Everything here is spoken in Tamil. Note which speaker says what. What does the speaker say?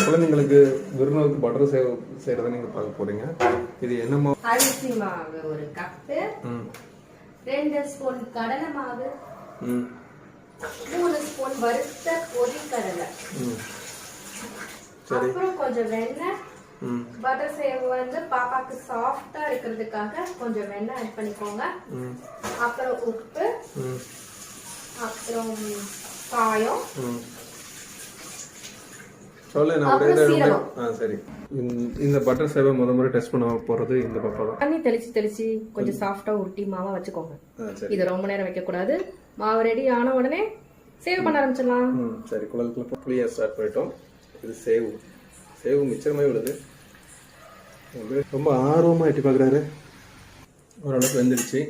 Speaker 1: குழந்தைங்களுக்கு விருந்தோருக்கு பட்டர் சேவ் செய்யறத நீங்க பார்க்க போறீங்க. இது என்னமா?
Speaker 2: அரிசி மாவு 1 கப், 2 ஸ்பூன் கடலை மாவு, 3 ஸ்பூன் வறுத்த பொரிக்கடலை, அப்புறம் கொஞ்சம் வெண்ணெய். பட்டர் சேவ் வந்து பாப்பாக்கு சாஃப்டா இருக்கிறதுக்காக கொஞ்சம் வெண்ணெய் ஆட் பண்ணிக்கோங்க. அப்புறம் உப்பு, அப்புறம் காயம்,
Speaker 1: சரி. இந்த பட்டர் சேவை முறை டெஸ்ட் பண்ண போறது இந்த பாப்பா தான்.
Speaker 2: தண்ணி தெளிச்சு கொஞ்சம் சாஃப்டா உருட்டி மாவா வச்சுக்கோங்க. இது ரொம்ப நேரம் வைக்க கூடாது. மாவு ரெடி ஆன உடனே சேவ் பண்ண ஆரம்பிச்சிடலாம்.
Speaker 1: சரி, குழந்தைகளுக்கு புளிய ஸ்டார்ட் பண்ணிட்டோம். இது சேவு மிச்சமே உள்ளது. ரொம்ப ஆர்வமா எட்டி பாக்குறாரு. ஓரளவுக்கு வெந்துடுச்சு.